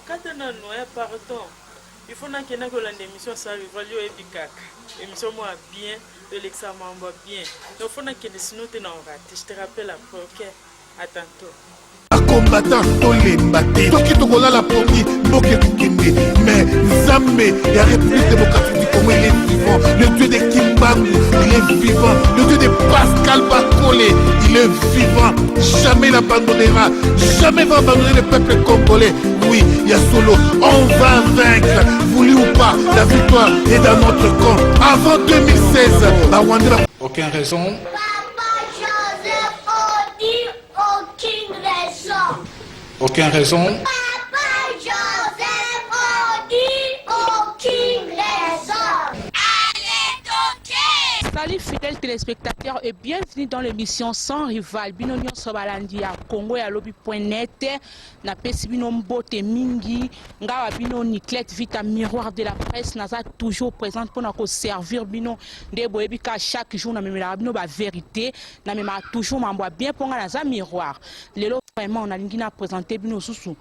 Quand on a noyé, pardon. Il faut que nous ayons l'émission sans rival, l'émission moi bien, l'examen moi bien. Il faut que nous ayons raté. Je te rappelle après, ok? À tantôt. Combattant Tolembaté, toi qui te voilà la première, mais Zambé, la République démocratique du Congo, il est vivant. Le dieu de Kimbangu, il est vivant. Le dieu de Pascal Bakole, il est vivant. Jamais il abandonnera, jamais il va abandonner le peuple congolais. Oui, il y a solo, on va vaincre, voulu ou pas, la victoire est dans notre camp. Avant 2016, à Wandra. Aucune raison. Aucune raison. Papa Joseph, on dit aucune raison. Allez donc. Salut fidèles téléspectateurs et bienvenue dans l'émission Sans Rival. Bino nyonso balandi ya Congo ya lobi.net na pesi bino mbote mingi ngawa bino Niclette Vita miroir de la presse naza toujours présente pour nous servir bino nde boyebi ka chaque jour na memela bino ba vérité na mema toujours mambo bien ponga naza miroir. Lelo vraiment on a lingi na présenter bino susu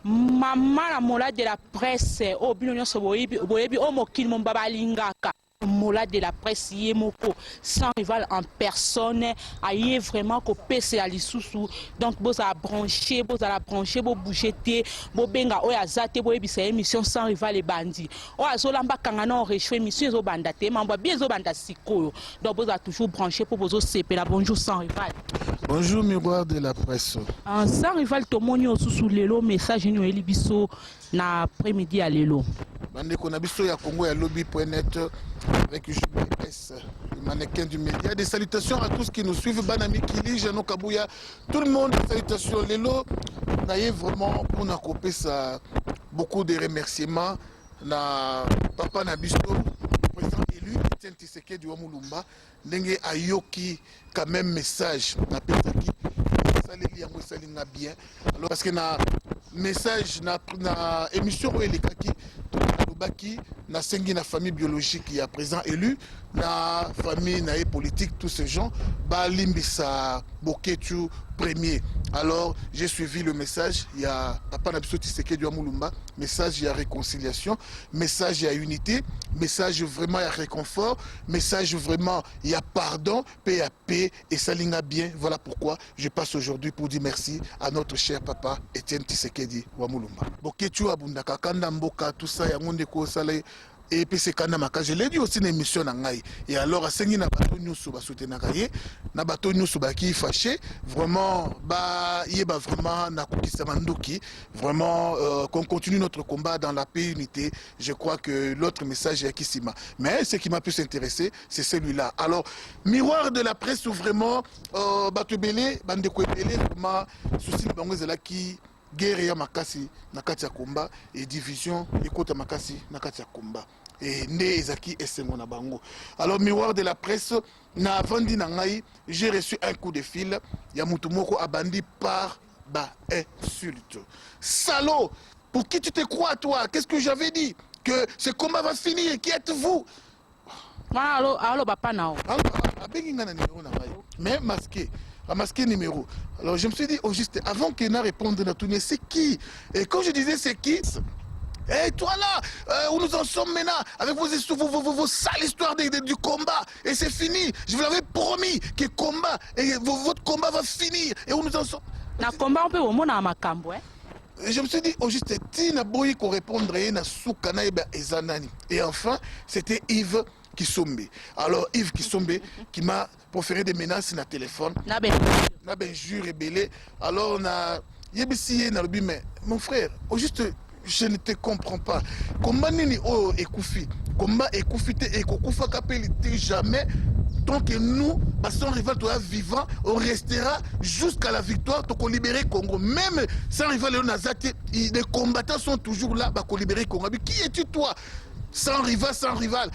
mama la mola de la presse o bino nyonso boyebi o mokili mon baba lingaka mola de la presse Yemoko sans rival en personne aïe vraiment ko pese ali susu donc vous a branché vous bougeter bo benga o ya zate bo ebisa émission sans rival et bandi o azolamba kangana on réchauffe émission zo banda te mamba bien zo banda sikoyo donc vous a toujours branché pour vous CP la bonjour sans rival. Bonjour miroir de la presse. En sans rival tomonio susu lelo message ni eli biso na après-midi à lelo. Bande konabiso ya Congo ya lobby.net avec JBS, le mannequin du média. Des salutations à tous qui nous suivent. Banami Kili, Jano Kabouya, tout le monde. Salutations. Lelo, naïe vraiment pour nous couper ça. Beaucoup de remerciements. Na papa Nabiso, président élu, Etienne Tshisekedi du Wamulumba. N'enge ayoki quand même message. Na petaki. Bien. Alors parce que na message na émission où les kaki baki na sengi na famille biologique qui est à présent élu na famille na politique tous ces gens ba limbisa boketu premier. Alors j'ai suivi le message, il y a papa Nabiso Tshisekedi du Mulumba, message il y a réconciliation, message il y a unité, message vraiment il y a réconfort, message vraiment il y a pardon, paix et ça linga bien. Voilà pourquoi je passe aujourd'hui pour dire merci à notre cher papa Etienne Tshisekedi wa Mulumba. Boketu abundaka kanda mboka tout ça ya ngonde ko sala et puis c'est quand je l'ai dit aussi une émission et alors à Sengi na bato nyusu ba soutenaka ye na bato nyusu ba ki fâché vraiment ba yeba vraiment na kokisa mandoki vraiment qu'on continue notre combat dans la paix et unité. Je crois que l'autre message est Kisima, mais ce qui m'a plus intéressé c'est celui-là. Alors miroir de la presse où vraiment bato belé bande ko belé vraiment souci bango zela qui guerre ya makasi na kati ya combat et division ekota makasi na kati ya combat et né ezaki esengo na bango. Alors miroir de la presse na vandi na ngai j'ai reçu un coup de fil ya mutu moko abandi par ba insulte. Salaud, pour qui tu te crois toi? Qu'est-ce que j'avais dit? Que ce combat va finir? Qui êtes-vous? Allo papa nao. Abengi ngana numéro na ngai mais masqué numéro. Alors je me suis dit au juste avant qu'il n'a répondu à tout, mais c'est qui? Et quand je disais c'est qui, et toi là, où nous en sommes maintenant avec vos sales histoires du combat, et c'est fini. Je vous l'avais promis que combat et votre combat va finir. Et où nous en sommes? Na combat on peut au monde à Makambo, hein? Je me suis dit au juste Tina Boy qu'on répondrait na Soukana et Zanani. Et enfin c'était Yves Kisombe. Alors Yves Kisombe qui m'a proféré des menaces na téléphone. Na ben jure rebellé. Alors on a yebisi na lobi mais mon frère, au juste je ne te comprends pas. Comment nini o ekoufi? Comment ekoufi te ekokufa kapelité jamais? Tant que nous, sans rival vivant, on restera jusqu'à la victoire pour libérer Congo. Même sans rival, les combattants sont toujours là pour libérer Congo. Mais qui es-tu toi? Sans rival.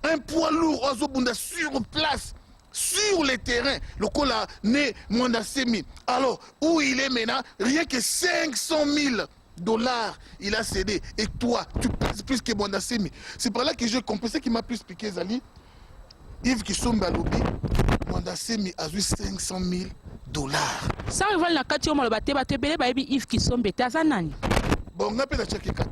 Un poids lourd, Ozobunda sur place, sur les terrains. Le col a né Mwandasemi. Alors, où il est maintenant? Rien que 500 000 dollars il a cédé. Et toi, tu pèses plus que Mwandasemi. C'est par là que j'ai compris ce qui m'a plus expliqué, Zali. Yves Kisombe Alobi, Mwandasemi a eu 500 000 dollars. Sans rival na kati yo malobate bate belé ba Yves Kisombe tazanani. Bon, on appelle à chaque écart.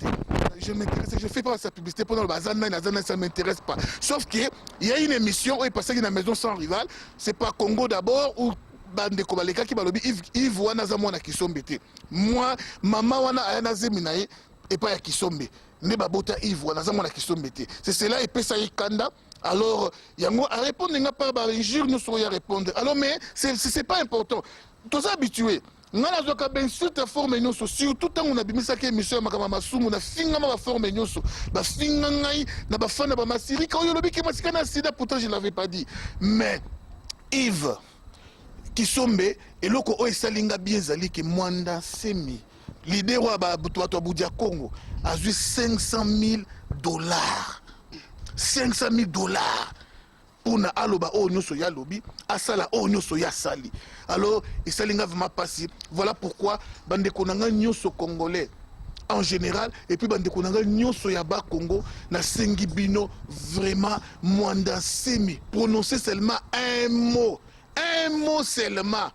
Je m'intéresse, je ne fais pas sa publicité pendant le bazar, ça ne m'intéresse pas. Sauf qu'il y a une émission où il passe dans la maison sans rival. C'est pas Congo d'abord ou Bande Kobaleka qui balobi Yves wana za mwana kisombe te. Moi, maman wana ayana zeminaye et pas ya kisombe. Ne babota Yves wana za mwana kisombe te. C'est cela et pesa ikanda. Alors, yango a répondre nga par injure nous soyons répondre. Alors mais c'est pas important. Tous habitués. Ngana zoka ben surtout forme nyoso surtout tant on a bimisa ke émission makama masumu na finga ma forme nyoso ba finga ngai na ba fana ba masiri ka yo lobi ke masika na sida pourtant je l'avais pas dit mais Yves Kisombe eloko o esalinga bien zali ke Mwanda Semi leader wa ba to Budia Congo a eu $500,000 $500,000 pour na aloba o nyoso ya lobi asala o nyoso ya sali. Alors et salinga vraiment passé. Voilà pourquoi bande konanga nyoso congolais en général et puis bande konanga nyoso ya ba Congo na sengi bino vraiment Mwanda Semi prononcer seulement un mot seulement.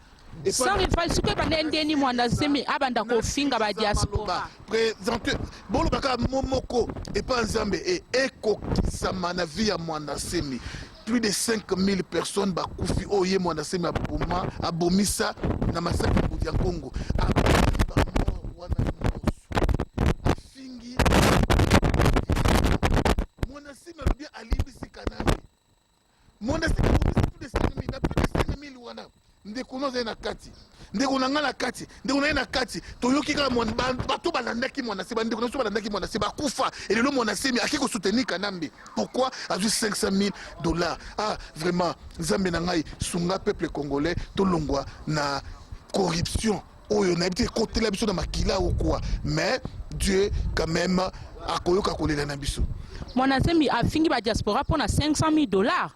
Sans rival, ce que Bandeni Mwanda Semi abanda ko finga ba diaspora. Présente bolo baka momoko et pas Nzambe et eko kisama na vie ya Mwanda Semi. Plus de 5,000 personnes bakufi oye Mwanda Semi abomisa na masaki ya Congo. Afingi Mwanda Semi a bien alibisi kanami. Mwanda Semi plus de 5,000 wana. Ndekuno za na kati. Ndekuna ngana kati. Ndekuna na kati. Toyoki ka bato balandaki Mwanda Semi, ndekuna so balandaki Mwanda Semi bakufa et le Mwanda Semi akiko soutenir kanambi. Pourquoi a eu $500,000? Ah vraiment, Nzambe na ngai sunga peuple congolais to longwa na corruption. Oyo na biti côté la biso na makila ou quoi. Mais Dieu quand même a koyoka kolela na biso. Mwanda Semi a fingi ba diaspora pour na $500,000.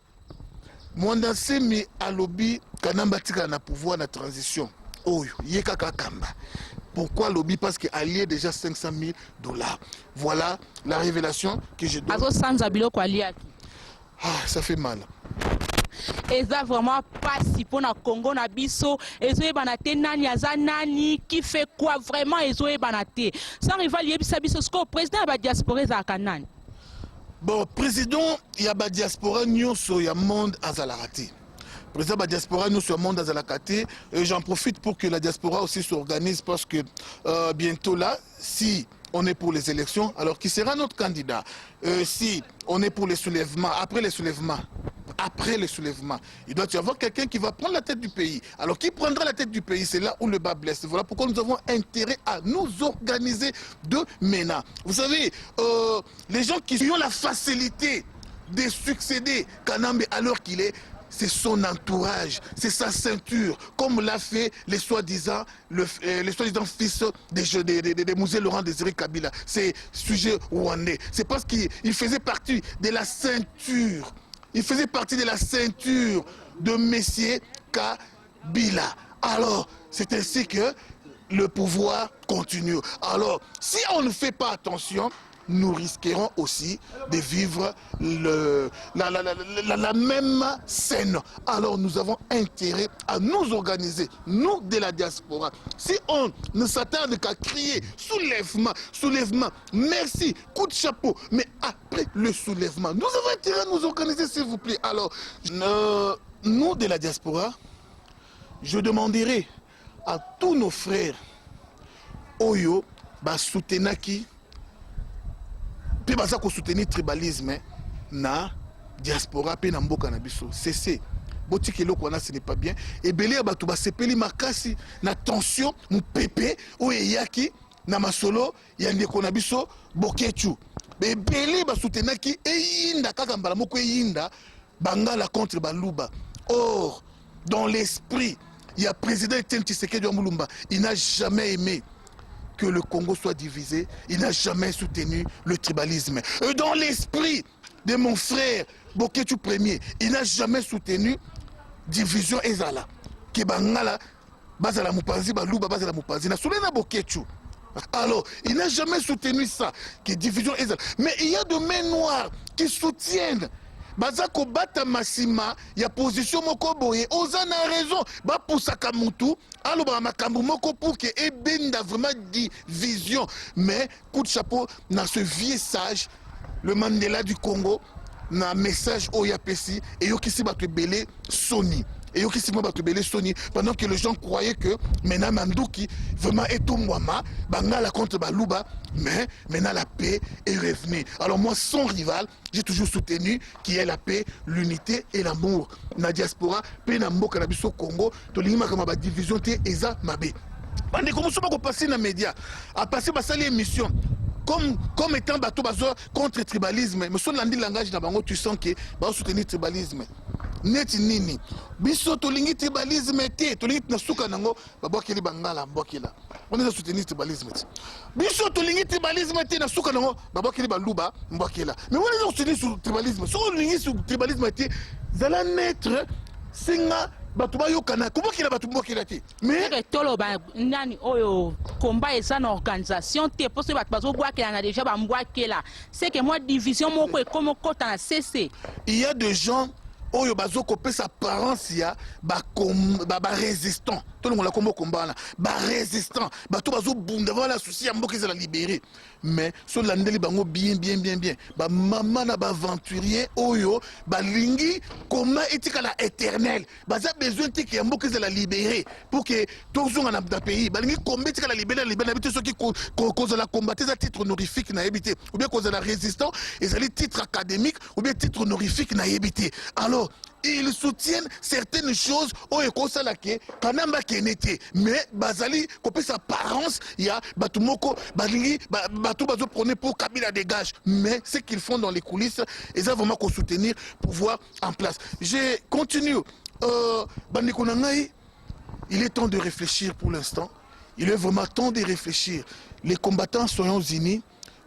Mwanda Semi alobi kanamba tika na pouvoir na transition. Oyo yeka kakamba. Pourquoi lobby? Parce qu'il allié déjà $500,000. Voilà la révélation que je donne. Ah, ça fait mal. Et ça vraiment pas si pour na Congo na biso ezoe banate nani aza nani qui fait quoi vraiment ezoe banate sans rival yebisa biso ce que président ba diaspora za kanani. Bon, président yaba diaspora nyonso ya monde azalakati. Président de la diaspora, nous sommes au monde azalakati. Et j'en profite pour que la diaspora aussi s'organise parce que bientôt là, si on est pour les élections, alors qui sera notre candidat? Si on est pour les soulèvements, après les soulèvements, il doit y avoir quelqu'un qui va prendre la tête du pays. Alors qui prendra la tête du pays? C'est là où le bas blesse. Voilà pourquoi nous avons intérêt à nous organiser de MENA. Vous savez, les gens qui ont la facilité de succéder Kanambe alors qu'il est, c'est son entourage, c'est sa ceinture, comme l'a fait les soi-disant fils de Mouzé Laurent Désiré Kabila. C'est sujet rwandais. C'est parce qu'il faisait partie de la ceinture. Il faisait partie de la ceinture de Messier Kabila. Alors, c'est ainsi que le pouvoir continue. Alors, si on ne fait pas attention, nous risquerons aussi de vivre la même scène. Alors nous avons intérêt à nous organiser, nous de la diaspora. Si on ne s'attarde qu'à crier soulèvement, soulèvement, merci, coup de chapeau, mais après le soulèvement, nous avons intérêt à nous organiser, s'il vous plaît. Alors, nous de la diaspora, je demanderai à tous nos frères, Oyo, Soutenaki, puis baza ko soutenir tribalisme na diaspora pe na mboka na biso cessez botiki eloko wana ce n'est pas bien et belé bato ba sepeli makasi na tension mu pepe o eyaki na masolo ya ndeko na biso Bokechu be belé ba soutenaki eyinda kaka mbala moko eyinda bangala contre baluba. Or dans l'esprit il y a président Etienne Tshisekedi wa Mulumba, il n'a jamais aimé que le Congo soit divisé, il n'a jamais soutenu le tribalisme. Et dans l'esprit de mon frère Bokechu Premier, il n'a jamais soutenu division ezala. Kebangala, bazala mupanzi, baluba bazala mupanzi, na soulena Bokechu. Alors, il n'a jamais soutenu ça, que division ezala. Mais il y a de mains noires qui soutiennent bazako bata masima ya position moko boye oza na raison ba pusaka mutu aloba makambo moko pour que ebenda vraiment division mais coup de chapeau dans ce vieux sage le Mandela du Congo na message oyapesi et yokisi bato belé Sony et yokisi mo bato belé Sony pendant que les gens croyaient que maintenant Manduki vraiment est au Mwama bangala contre Baluba mais maintenant la paix est revenue. Alors moi son rival j'ai toujours soutenu qu'il y ait la paix, l'unité et l'amour na diaspora pe na mboka na biso Congo to lingima kama ba division te eza mabe bande comme ça ko passer na média a passer ba sali émission comme étant bateau contre le tribalisme, mais sur le langage d'Abango, tu sens que va soutenir le tribalisme. Net nini. Biso tolingi tribalisme te, tolingi na suka nango, babokeli bangala mbokela. On est soutenir le tribalisme. Biso tolingi tribalisme te na suka nango, babokeli baluba mbokela. Mais on est soutenir le tribalisme. Si on lingi sur le tribalisme te, zala naître singa batuba yokana kubokela batumokela te. Mais tolo ba nani oyo combat eza na organisation te parce que bato bazobwakela na déjà bambwakela. C'est que moi division moko e comme kota na CC. Il y a des gens oyo bazoko pesa apparence ya ba résistant. Tout le monde la combo combat là. Ba résistant, bato bazo bunda voilà souci ya mboka la libérer. Mais sur landeli bango bien. Ba maman na ba aventurier oyo ba lingi comment etika la éternel. Baza besoin que ya mboka la libérer pour que tozonga na pays. Ba lingi combat etika la libérer habiter ceux qui cause la combattre za titre honorifique na habiter ou bien cause la résistant et ça les titres académiques ou bien titre honorifique na habiter. Alors ils soutiennent certaines choses au ekosalake kanamba kenete mais bazali kopé sa apparence ya batumoko balingi batu bazo prôner pour Kabila dégage mais ce qu'ils font dans les coulisses ils ont vraiment qu'on soutenir pour voir en place. Je continue bandeko na ngai, il est temps de réfléchir pour l'instant, il est vraiment temps de réfléchir. Les combattants soyons unis.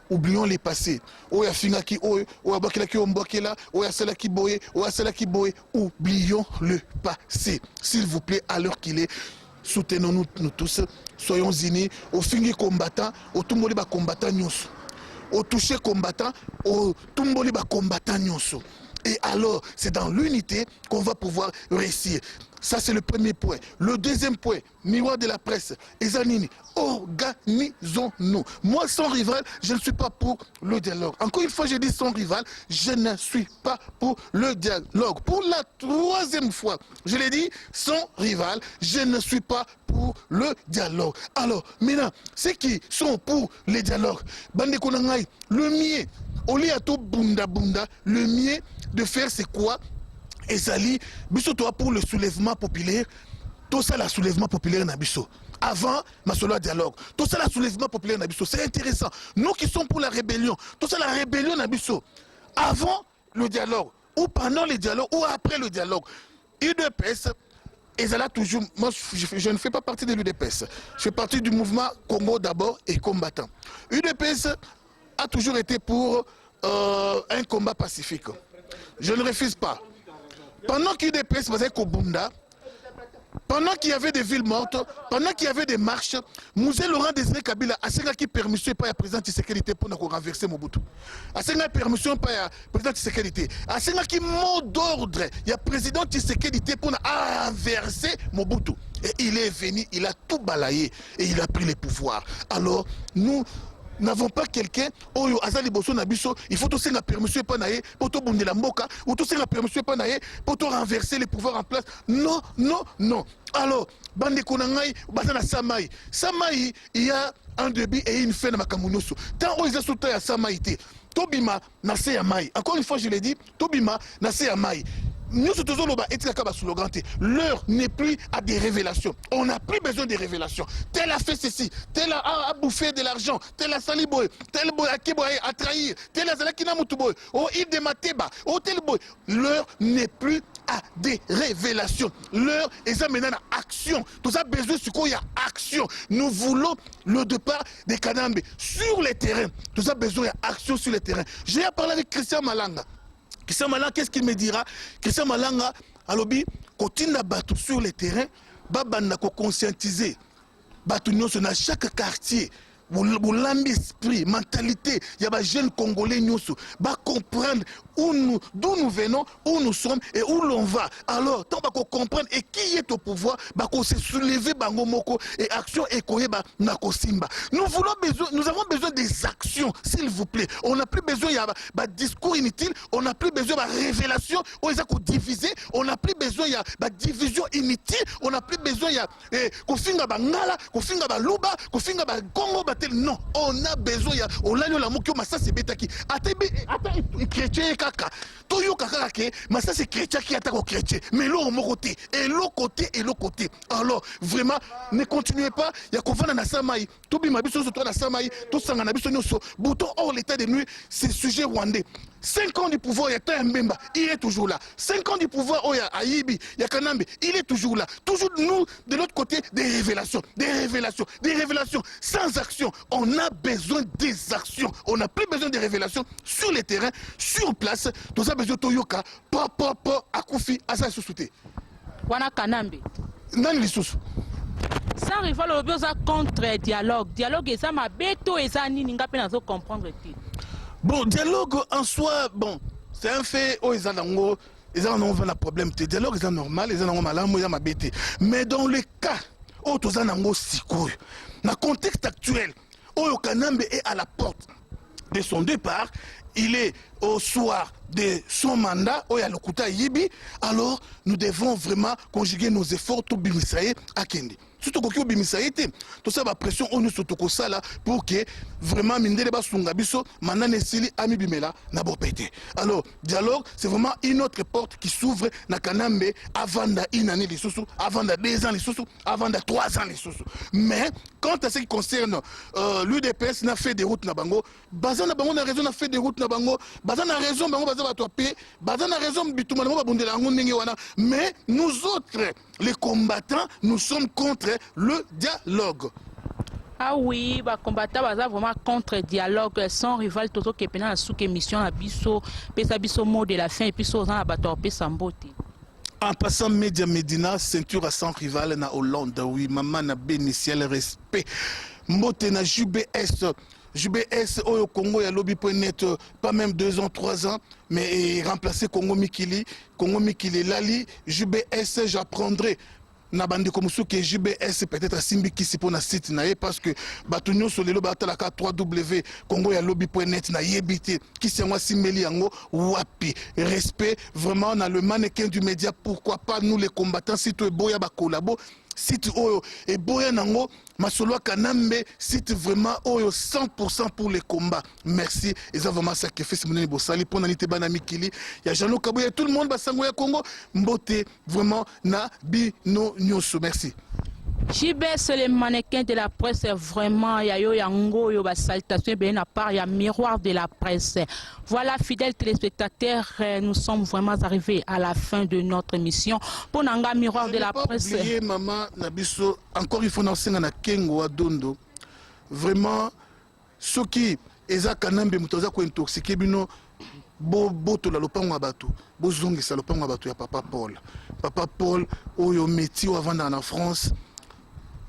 Oublions les passés. Oya fingaki oyo, oya bakela ki ombokela, oya sala ki boye, oya sala ki boye. Oublions le passé. S'il vous plaît, à l'heure qu'il est, soutenons-nous nous tous. Soyons unis. Au fingi combattant, au tumboli ba combattant nyonso. Au toucher combattant, au tumboli ba combattant nyonso. Et alors, c'est dans l'unité qu'on va pouvoir réussir. Ça, c'est le premier point. Le deuxième point, miroir de la presse. Ezanini, organisons-nous. Moi, sans rival, je ne suis pas pour le dialogue. Encore une fois, je dis sans rival, je ne suis pas pour le dialogue. Pour la troisième fois, je l'ai dit, sans rival, je ne suis pas pour le dialogue. Alors, maintenant, ceux qui sont pour le dialogue, Bande Konangai, le mieux, Oliato Bunda, le mieux de faire, c'est quoi? Et Zali, biso toi pour le soulèvement populaire, tout ça le soulèvement populaire na biso. Avant, ma solo dialogue. Tout ça le soulèvement populaire na biso. C'est intéressant. Nous qui sommes pour la rébellion, tout ça la rébellion na biso. Avant le dialogue, ou pendant le dialogue, ou après le dialogue. UDPS, et ça là toujours, moi je ne fais pas partie de l'UDPS. Je fais partie du mouvement Congo d'abord et combattant. UDPS a toujours été pour un combat pacifique. Je ne refuse pas. Pendant qu'il y avait des PSS basés au Bunda, pendant qu'il y avait des villes mortes, pendant qu'il y avait des marches, Mouzé Laurent Désiré Kabila a signé qui permission pas à président Tshisekedi pour nous renverser Mobutu. A signé permission pas à président Tshisekedi. A signé qui mot d'ordre, il y a président Tshisekedi pour nous renverser Mobutu. Et il est venu, il a tout balayé et il a pris les pouvoirs. Alors nous n'avons pas quelqu'un oyo azali boso na biso, il faut aussi la permission pas naé pour tout bonder la mboka ou tout la permission pas naé pour tout renverser les pouvoirs en place. Non. Alors bande konangai bazana Samai, il y a un début et une fin de makamunoso. Tant oyo izasuta ya Samai te. Tobima na se ya mai. Encore une fois je l'ai dit, Tobima na se ya mai. Nous slogan. L'heure n'est plus à des révélations. On n'a plus besoin de révélations. Tel a fait ceci, tel a bouffé de l'argent, tel a sali boy, tel boy a trahi, tel a zalakina mutuboy, oh il de mateba, oh tel boy. L'heure n'est plus à des révélations. L'heure est maintenant à action. Tout ça besoin de quoi il y a action. Nous voulons le départ des Kanambe sur les terrains. Tout ça besoin d'action sur les terrains. J'ai parlé avec Christian Malanga. Christian Malanga, qu'est-ce qu'il me dira? Christian Malanga, alobi, kotina batu sur le terrain, babanda ko conscientiser. Batu nyonso na chaque quartier. L'esprit, mentalité, il y a des jeunes Congolais nyonso, ba comprendre d'où nous venons, où nous sommes et où l'on va. Alors, tant qu'on comprenne et qui est au pouvoir, qu'on se soulever bango moko et action et koye nako simba. Nous avons besoin des actions, s'il vous plaît. On n'a plus besoin de discours inutile, on n'a plus besoin de révélation, on les a diviser, on n'a plus besoin de division inutile, on n'a plus besoin de kofinga bangala, kofinga baluba, kofinga bakongo batel. Non, on a besoin on l'a la mokyo massa c'est betaki. Ata chrétien kaka. Toyo kaka ke massa c'est chrétien qui attaque au chrétien. Mais l'autre côté et l'autre côté et l'autre côté. Alors vraiment ne continuez pas, ya kovana na samai, to bima biso so to na samai, to sanga na biso nyoso. Bouton hors l'état de nuit, c'est sujet rwandais. 5 ans du pouvoir, il y a Mbemba, il est toujours là. 5 ans du pouvoir, il y a Ayibi, il y a Kanambe, il est toujours là. Toujours nous, de l'autre côté, des révélations, des révélations, des révélations. Sans action, on a besoin des actions. On n'a plus besoin des révélations sur le terrain, sur place. Tout ça, besoin de Toyoka, Akoufi, Asa Sousouté. Wana Kanambe. Nani Lissous. Sans rival, on a contre dialogue. Dialogue, et ça m'a béto, et ça, ni n'a pas comprendre. Bon, dialogue en soi, bon, c'est un fait, ils ont un problème. Dialogue, c'est normal, ils ont un malade, ils ont un bêté. Mais dans le cas où ils ont un sikoy, dans le contexte actuel, où Kanambe est à la porte de son départ, il est au soir de son mandat, où il y a le Kouta Yibi, alors nous devons vraiment conjuguer nos efforts tout bimisaye à Kendi. Surtout que nous bimisaye, tout ça va pression on nous surtout ça là pour que vraiment mindele ba sungabiso manane sili ami bimela na bopete. Alors dialogue c'est vraiment une autre porte qui s'ouvre na Kanambe avant une année les sous, avant 2 ans les sous, avant 3 ans les sous. Mais quant à ce qui concerne l'UDPS n'a fait des routes na bango, bazan na bango na raison n'a fait des routes na bango, bazan na raison bango bazan ba topé, bazan na raison bituma na ba bundela ngondengi wana. Mais nous autres les combattants nous sommes contre le dialogue. Ah oui, les combattants sont vraiment contre le dialogue. Sans rival, tout ce qui est pendant la sous-émission, la biso, le mot de la fin, et puis ça, on a battu Sambote. En passant Média Médina, ceinture à sans rival na Hollande, oui, maman na bénitiel respect. Mbote na JBS. JBS au Congo, il y a lobby.net, pas même 2 ans, 3 ans, mais remplacer Congo Mikili Lali, JBS, j'apprendrai. Na bande comme ça que JBS peut-être à Simbi qui c'est pour na site naé parce que batunyo sur les lobby la 3W Congo ya lobby.net na yebité qui c'est moi Simeli yango wapi respect vraiment na le mannequin du média pourquoi pas nous les combattants si tu es boya ba collabo site oyo et boya nango masolo Kanambe site vraiment oyo 100% pour les combats. Merci et ça vraiment sacrifice monene bosali pour nanité bana mikili ya Jano Kabuya tout le monde basango ya Congo mbote vraiment na bino nyoso. Merci. JBS, le mannequin de la presse, vraiment, il y a yango, il y a salutation, bien à part, il y a miroir de la presse. Voilà, fidèles téléspectateurs, nous sommes vraiment arrivés à la fin de notre émission. Pour Nanga, miroir de la presse. Oublier, maman, Nabiso, encore il faut n'enseigner na Kengo à Dondo. Vraiment, ceux qui, Eza Kanambe, Moutoza, ko intoxiqué, bino, boto la lopango abato, bozongi sa lopango abato ya Papa Paul. Papa Paul, oyo métier avant dans la France.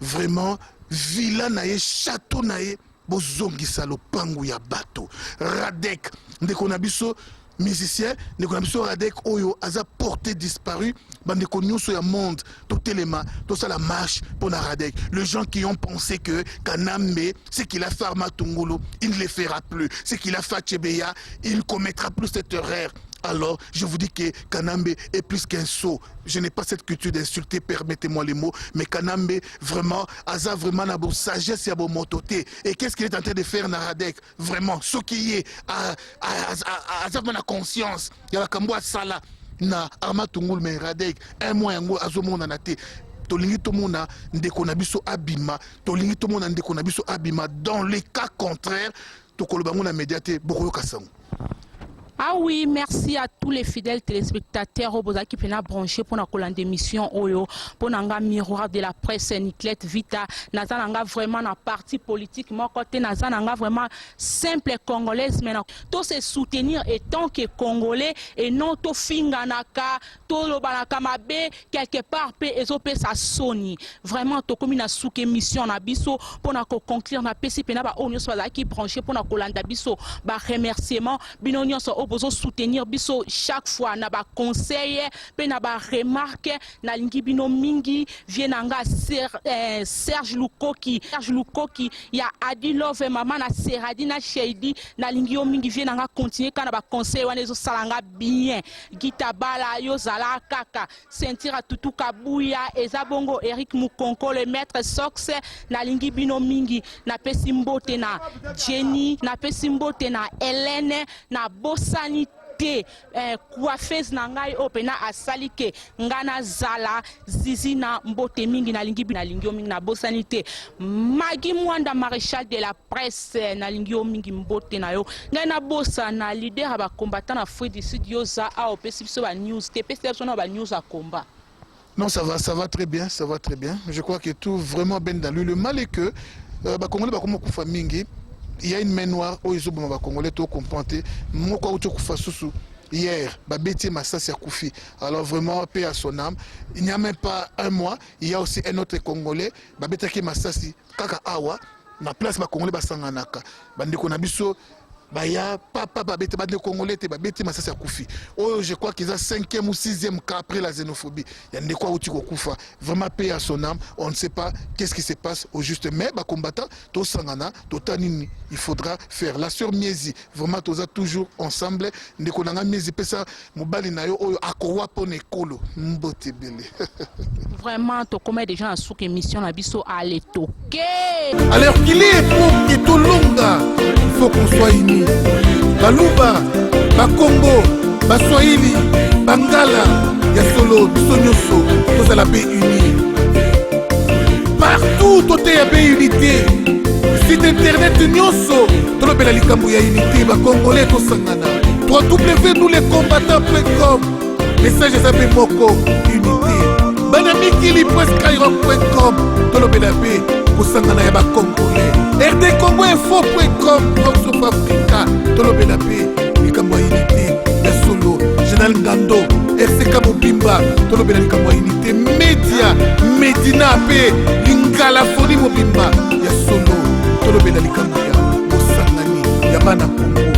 Vraiment, villa nae, château nae, bozongisa lopangu ya bato. Radek, ndeko na biso musicien, ndeko na biso Radek oyo aza porté disparu, bandeko nyonso ya monde, tout élément, tout ça la marche pour na Radek. Les gens qui ont pensé que Kanambe, ce qu'il a fait Arma Tungulu, il ne le fera plus. Ce qu'il a fait à Tchebeya, il ne commettra plus cette erreur. Alors, je vous dis que Kanambe est plus qu'un sot. Je n'ai pas cette culture d'insulter, permettez-moi les mots, mais Kanambe, vraiment, Aza vraiment na bo sagesse ya bo mototé. Et qu'est-ce qu'il est en train de faire na Radek? Vraiment, ce qui est Aza na conscience. Il y a la kambo sala na Arma Tungulu mais Radek, un mois yango azomona na te. Tolingi tomona ndeko na biso abima, tolingi tomona ndeko na biso abima. Dans les cas contraires, tokolobango na médiaté bokoyo kasango. Ah oui, merci à tous les fidèles téléspectateurs qui sont branchés pour la émission Oyo, pour le miroir de la presse Niclette Vita, Nazananga vraiment na parti politique, mon côté Nazananga vraiment simple congolaise, mais tout se soutenir et tant que congolais et non tout finganaka, tout le banakamabe quelque part pe ezope sa soni. Vraiment tout comme une sous émission na biso pour na conclure na pesi pena ba onyo soit qui branché pour na kolanda biso ba remerciement binonyo so o bozo soutenir biso chaque fois na ba conseil pe na ba remarque na lingi bino mingi vienanga Serge Lukoki ya Adilove mama na Seradi na Sheidi na lingi yo mingi vienanga continuer kana ba conseil wana ezo salanga bien Gitabala yo zala kaka Sentira Tutu Kabuya eza bongo Eric Mukonko le maître Sox na lingi bino mingi na pesi mbote na Jenny na pesi mbote na Hélène na bosani coiffeuse na ngai opena asalike ngana zala zizi na mbote mingi na lingi mingi na bosanité Magi Mwanda maréchal de la presse na lingi mingi mbote na yo ngai na bosa na leader ba combattant na Free du Sud yoza a opesi biso ba news te pesi biso na ba news a combat. Non, ça va très bien, ça va très bien. Je crois que tout vraiment bien dans lui. Le mal est que Congolais comme kufa mingi, il y a une main noire où ils ont Congolais tout comprendre. Moi quoi tu kufa susu hier, Babeti Massas Koufi. Alors vraiment paix à son âme. Il n'y a même pas un mois, il y a aussi un autre Congolais, Babeti Massasi Kaka Awa, na place ba Congolais basanganaka. Bandeko na biso Baya, papa, babete, badle congolais, babete, Massas Koufi. Oh, je crois qu'ils ont 5e ou 6e cas après la xénophobie. Il y a des quoi où tu koufa. Vraiment paix à son âme. On ne sait pas qu'est-ce qui se passe au juste. Mais, bah, combattant, to sangana, to tanini, il faudra faire. La sœur Miezi, vraiment, tous toujours ensemble. Ndekonanga Miezi, pesa, mobali na yo, oyo, akowa pone kolo. Mbote bele. Vraiment, to combien de gens à sous émission la biso à l'étoquer. Alors qu'il est pour que tout longa, il faut qu'on soit unis. Baluba, Bakongo, Baswahili, Bangala, Yasolo, Sonyoso, tous à la paix unie. Partout, tout est à paix unité. Site internet Nyoso, tout le bel ya unité, Bakongolais, tout sangana. www.nousleescombattants.com. Message à Moko, unité. Banamikili.skyrock.com, tout le bel pour sangana ya Bakongolais. rdcongoinfo.com, South Africa, Tolobelape, Likamwa Unité, Yasolo, Général Ngando, RCK Mobimba, Tolobela Likamwa Unité, Média, Medina Ape, Lingala Foni Mobimba, Yasolo, Tolobela Likamwa, Mosangani, Yamana Congo.